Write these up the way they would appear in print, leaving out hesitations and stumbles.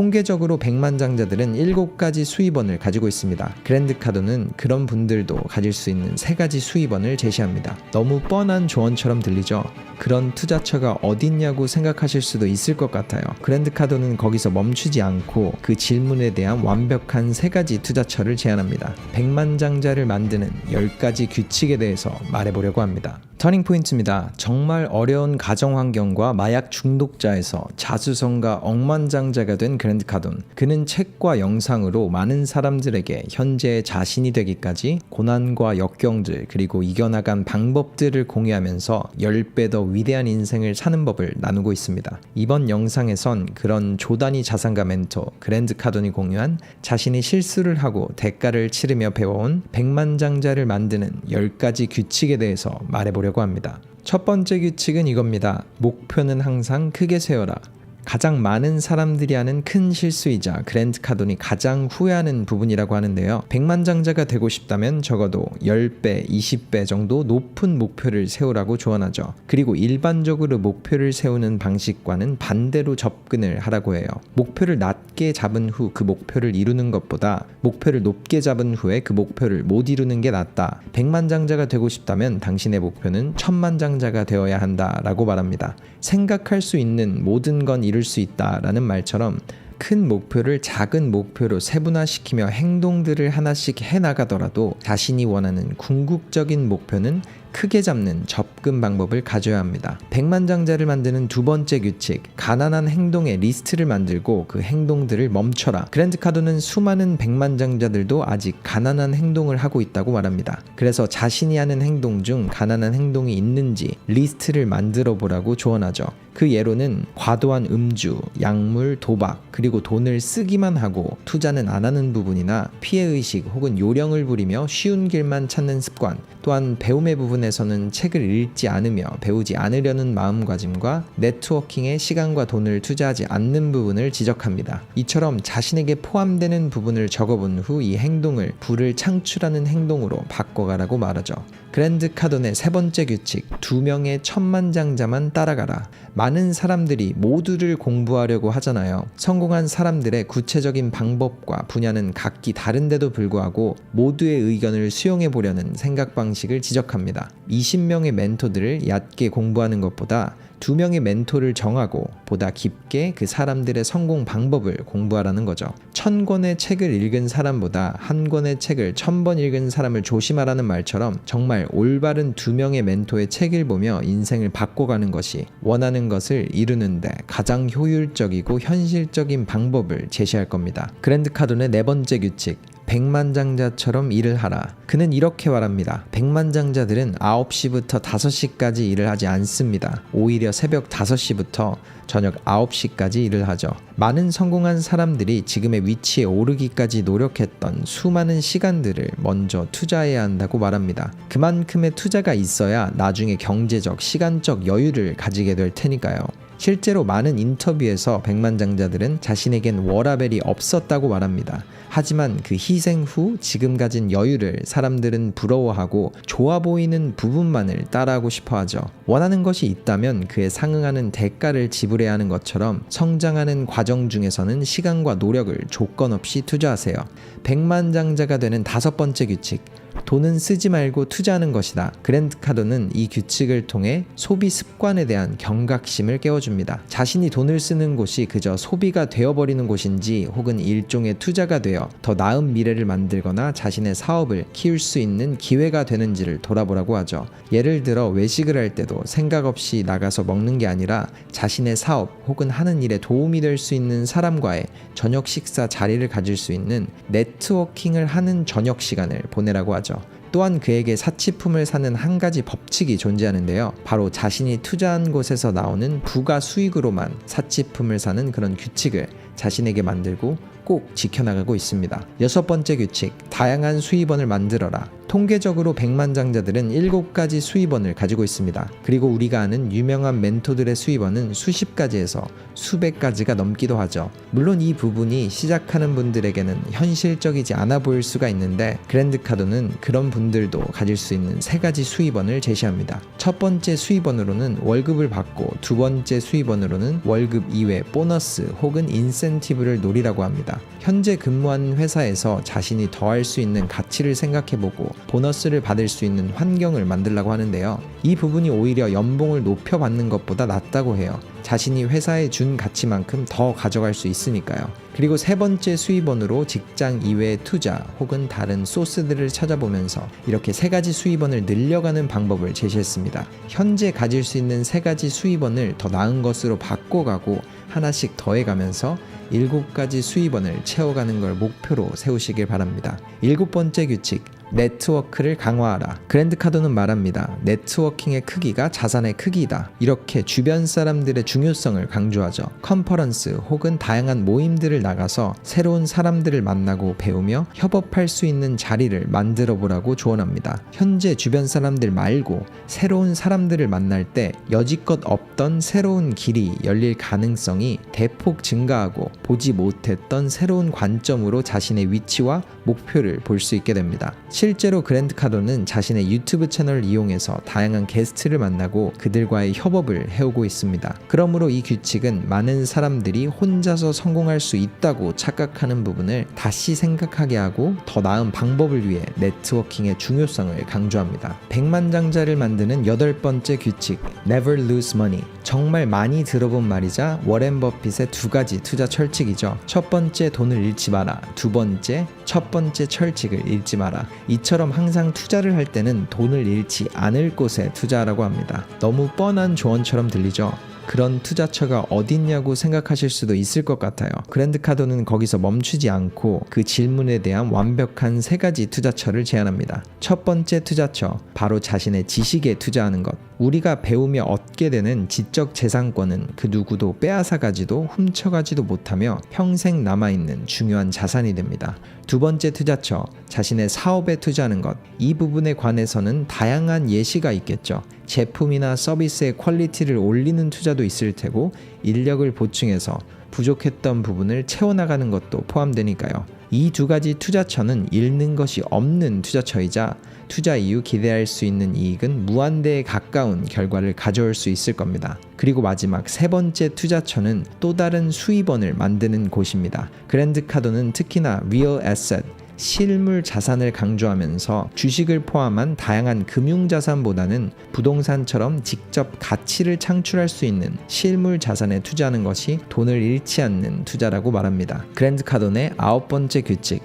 통계적으로 백만장자들은 7가지 수입원을 가지고 있습니다. 그랜드 카돈은 그런 분들도 가질 수 있는 3가지 수입원을 제시합니다. 너무 뻔한 조언처럼 들리죠? 그런 투자처가 어딨냐고 생각하실 수도 있을 것 같아요. 그랜드 카돈은 거기서 멈추지 않고 그 질문에 대한 완벽한 3가지 투자처를 제안합니다. 백만장자를 만드는 10가지 규칙에 대해서 말해보려고 합니다. 터닝포인트입니다. 정말 어려운 가정환경과 마약 중독자에서 자수성가 억만장자가 된 그랜드 카돈. 그는 책과 영상으로 많은 사람들에게 현재의 자신이 되기까지 고난과 역경들 그리고 이겨나간 방법들을 공유하면서 10배 더 위대한 인생을 사는 법을 나누고 있습니다. 이번 영상에선 그런 조단위 자산가 멘토 그랜드 카돈이 공유한 자신이 실수를 하고 대가를 치르며 배워온 백만장자를 만드는 10가지 규칙에 대해서 말해보려고 합니다. 첫 번째 규칙은 이겁니다. 목표는 항상 크게 세워라. 가장 많은 사람들이 하는 큰 실수이자 그랜드 카돈이 가장 후회하는 부분이라고 하는데요. 백만장자가 되고 싶다면 적어도 10배, 20배 정도 높은 목표를 세우라고 조언하죠. 그리고 일반적으로 목표를 세우는 방식과는 반대로 접근을 하라고 해요. 목표를 낮게 잡은 후 그 목표를 이루는 것보다 목표를 높게 잡은 후에 그 목표를 못 이루는 게 낫다. 백만장자가 되고 싶다면 당신의 목표는 천만장자가 되어야 한다라고 말합니다. 생각할 수 있는 모든 건 이룰 수 있다라는 말처럼 큰 목표를 작은 목표로 세분화시키며 행동들을 하나씩 해나가더라도 자신이 원하는 궁극적인 목표는 크게 잡는 접근 방법을 가져야 합니다. 백만장자를 만드는 두 번째 규칙, 가난한 행동의 리스트를 만들고 그 행동들을 멈춰라. 그랜드 카돈은 수많은 백만장자들도 아직 가난한 행동을 하고 있다고 말합니다. 그래서 자신이 하는 행동 중 가난한 행동이 있는지 리스트를 만들어 보라고 조언하죠. 그 예로는 과도한 음주, 약물, 도박, 그리고 돈을 쓰기만 하고 투자는 안 하는 부분이나 피해의식 혹은 요령을 부리며 쉬운 길만 찾는 습관, 또한 배움의 부분에서는 책을 읽지 않으며 배우지 않으려는 마음가짐과 네트워킹에 시간과 돈을 투자하지 않는 부분을 지적합니다. 이처럼 자신에게 포함되는 부분을 적어본 후 이 행동을 부를 창출하는 행동으로 바꿔가라고 말하죠. 그랜드 카돈의 세 번째 규칙, 2명의 천만장자만 따라가라. 많은 사람들이 모두를 공부하려고 하잖아요. 성공한 사람들의 구체적인 방법과 분야는 각기 다른데도 불구하고 모두의 의견을 수용해 보려는 생각 방식을 지적합니다. 20명의 멘토들을 얕게 공부하는 것보다 2명의 멘토를 정하고 보다 깊게 그 사람들의 성공 방법을 공부하라는 거죠. 1000권의 책을 읽은 사람보다 1권의 책을 1000번 읽은 사람을 조심하라는 말처럼 정말 올바른 2명의 멘토의 책을 보며 인생을 바꿔가는 것이 원하는 것을 이루는데 가장 효율적이고 현실적인 방법을 제시할 겁니다. 그랜드 카돈의 네 번째 규칙, 백만장자처럼 일을 하라. 그는 이렇게 말합니다. 백만장자들은 9시부터 5시까지 일을 하지 않습니다. 오히려 새벽 5시부터 저녁 9시까지 일을 하죠. 많은 성공한 사람들이 지금의 위치에 오르기까지 노력했던 수많은 시간들을 먼저 투자해야 한다고 말합니다. 그만큼의 투자가 있어야 나중에 경제적, 시간적 여유를 가지게 될 테니까요. 실제로 많은 인터뷰에서 백만장자들은 자신에겐 워라밸이 없었다고 말합니다. 하지만 그 희생 후 지금 가진 여유를 사람들은 부러워하고 좋아 보이는 부분만을 따라하고 싶어 하죠. 원하는 것이 있다면 그에 상응하는 대가를 지불해야 하는 것처럼 성장하는 과정 중에서는 시간과 노력을 조건 없이 투자하세요. 백만장자가 되는 5번째 규칙, 돈은 쓰지 말고 투자하는 것이다. 그랜드 카돈은 이 규칙을 통해 소비 습관에 대한 경각심을 깨워줍니다. 자신이 돈을 쓰는 곳이 그저 소비가 되어버리는 곳인지 혹은 일종의 투자가 되어 더 나은 미래를 만들거나 자신의 사업을 키울 수 있는 기회가 되는지를 돌아보라고 하죠. 예를 들어 외식을 할 때도 생각 없이 나가서 먹는 게 아니라 자신의 사업 혹은 하는 일에 도움이 될 수 있는 사람과의 저녁 식사 자리를 가질 수 있는 네트워킹을 하는 저녁 시간을 보내라고 하죠. 또한 그에게 사치품을 사는 한 가지 법칙이 존재하는데요. 바로 자신이 투자한 곳에서 나오는 부가 수익으로만 사치품을 사는 그런 규칙을 자신에게 만들고 꼭 지켜나가고 있습니다. 6번째 규칙, 다양한 수입원을 만들어라. 통계적으로 백만장자들은 7가지 수입원을 가지고 있습니다. 그리고 우리가 아는 유명한 멘토들의 수입원은 수십 가지에서 수백 가지가 넘기도 하죠. 물론 이 부분이 시작하는 분들에게는 현실적이지 않아 보일 수가 있는데 그랜드카도는 그런 분들도 가질 수 있는 3가지 수입원을 제시합니다. 첫 번째 수입원으로는 월급을 받고 두 번째 수입원으로는 월급 이외 보너스 혹은 인센티브를 노리라고 합니다. 현재 근무하는 회사에서 자신이 더할 수 있는 가치를 생각해보고 보너스를 받을 수 있는 환경을 만들라고 하는데요. 이 부분이 오히려 연봉을 높여받는 것보다 낫다고 해요. 자신이 회사에 준 가치만큼 더 가져갈 수 있으니까요. 그리고 세 번째 수입원으로 직장 이외의 투자 혹은 다른 소스들을 찾아보면서 이렇게 3가지 수입원을 늘려가는 방법을 제시했습니다. 현재 가질 수 있는 3가지 수입원을 더 나은 것으로 바꿔가고 하나씩 더해가면서 7가지 수입원을 채워가는 걸 목표로 세우시길 바랍니다. 7번째 규칙, 네트워크를 강화하라. 그랜드카도는 말합니다. 네트워킹의 크기가 자산의 크기이다. 이렇게 주변 사람들의 중요성을 강조하죠. 컨퍼런스 혹은 다양한 모임들을 나가서 새로운 사람들을 만나고 배우며 협업할 수 있는 자리를 만들어 보라고 조언합니다. 현재 주변 사람들 말고 새로운 사람들을 만날 때 여지껏 없던 새로운 길이 열릴 가능성이 대폭 증가하고 보지 못했던 새로운 관점으로 자신의 위치와 목표를 볼 수 있게 됩니다. 실제로 그랜드카도는 자신의 유튜브 채널을 이용해서 다양한 게스트를 만나고 그들과의 협업을 해오고 있습니다. 그러므로 이 규칙은 많은 사람들이 혼자서 성공할 수 있다고 착각하는 부분을 다시 생각하게 하고 더 나은 방법을 위해 네트워킹의 중요성을 강조합니다. 백만장자를 만드는 8번째 규칙, Never lose money. 정말 많이 들어본 말이자 워렌 버핏의 2가지 투자 철칙이죠. 첫 번째, 돈을 잃지 마라. 두 번째, 첫 번째 철칙을 잃지 마라. 이처럼 항상 투자를 할 때는 돈을 잃지 않을 곳에 투자하라고 합니다. 너무 뻔한 조언처럼 들리죠? 그런 투자처가 어딨냐고 생각하실 수도 있을 것 같아요. 그랜드카도는 거기서 멈추지 않고 그 질문에 대한 완벽한 3가지 투자처를 제안합니다. 첫 번째 투자처, 바로 자신의 지식에 투자하는 것. 우리가 배우며 얻게 되는 지적 재산권은 그 누구도 빼앗아가지도 훔쳐가지도 못하며 평생 남아있는 중요한 자산이 됩니다. 두 번째 투자처, 자신의 사업에 투자하는 것. 이 부분에 관해서는 다양한 예시가 있겠죠. 제품이나 서비스의 퀄리티를 올리는 투자도 있을 테고 인력을 보충해서 부족했던 부분을 채워나가는 것도 포함되니까요. 이 2가지 투자처는 잃는 것이 없는 투자처이자 투자 이후 기대할 수 있는 이익은 무한대에 가까운 결과를 가져올 수 있을 겁니다. 그리고 마지막 3번째 투자처는 또 다른 수입원을 만드는 곳입니다. 그랜드카도는 특히나 Real Asset, 실물 자산을 강조하면서 주식을 포함한 다양한 금융자산보다는 부동산처럼 직접 가치를 창출할 수 있는 실물 자산에 투자하는 것이 돈을 잃지 않는 투자라고 말합니다. 그랜드카도의 9번째 규칙,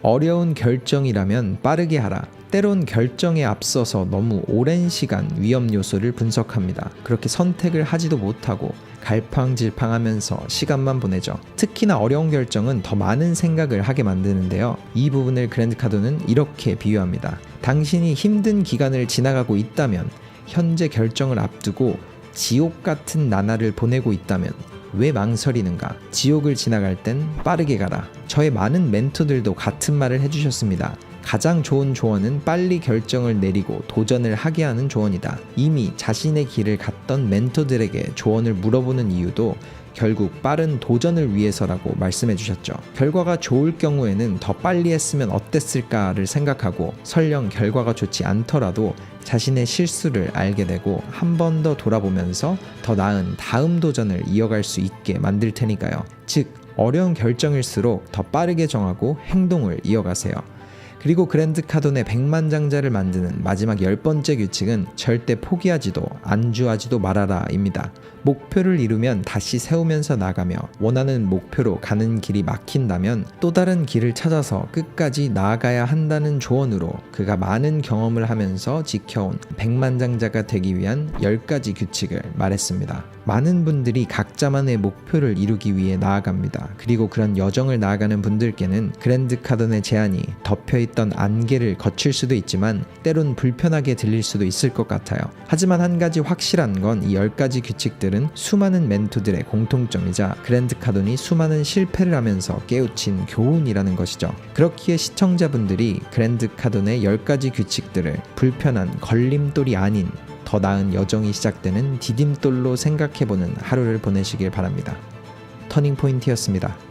어려운 결정이라면 빠르게 하라. 때론 결정에 앞서서 너무 오랜 시간 위험 요소를 분석합니다. 그렇게 선택을 하지도 못하고 갈팡질팡하면서 시간만 보내죠. 특히나 어려운 결정은 더 많은 생각을 하게 만드는데요. 이 부분을 그랜드카도는 이렇게 비유합니다. 당신이 힘든 기간을 지나가고 있다면, 현재 결정을 앞두고 지옥 같은 나날을 보내고 있다면 왜 망설이는가? 지옥을 지나갈 땐 빠르게 가라. 저의 많은 멘토들도 같은 말을 해주셨습니다. 가장 좋은 조언은 빨리 결정을 내리고 도전을 하게 하는 조언이다. 이미 자신의 길을 갔던 멘토들에게 조언을 물어보는 이유도 결국 빠른 도전을 위해서라고 말씀해 주셨죠. 결과가 좋을 경우에는 더 빨리 했으면 어땠을까를 생각하고 설령 결과가 좋지 않더라도 자신의 실수를 알게 되고 한 번 더 돌아보면서 더 나은 다음 도전을 이어갈 수 있게 만들 테니까요. 즉, 어려운 결정일수록 더 빠르게 정하고 행동을 이어가세요. 그리고 그랜드카도의 백만장자를 만드는 마지막 10번째 규칙은 절대 포기하지도 안주하지도 말아라 입니다. 목표를 이루면 다시 세우면서 나가며 원하는 목표로 가는 길이 막힌다면 또 다른 길을 찾아서 끝까지 나아가야 한다는 조언으로 그가 많은 경험을 하면서 지켜온 백만장자가 되기 위한 10가지 규칙을 말했습니다. 많은 분들이 각자만의 목표를 이루기 위해 나아갑니다. 그리고 그런 여정을 나아가는 분들께는 그랜드 카돈의 제안이 덮여있던 안개를 거칠 수도 있지만 때론 불편하게 들릴 수도 있을 것 같아요. 하지만 한 가지 확실한 건 이 10가지 규칙들은 수많은 멘토들의 공통점이자 그랜드 카돈이 수많은 실패를 하면서 깨우친 교훈이라는 것이죠. 그렇기에 시청자분들이 그랜드 카돈의 10가지 규칙들을 불편한 걸림돌이 아닌 더 나은 여정이 시작되는 디딤돌로 생각해보는 하루를 보내시길 바랍니다. 터닝포인트였습니다.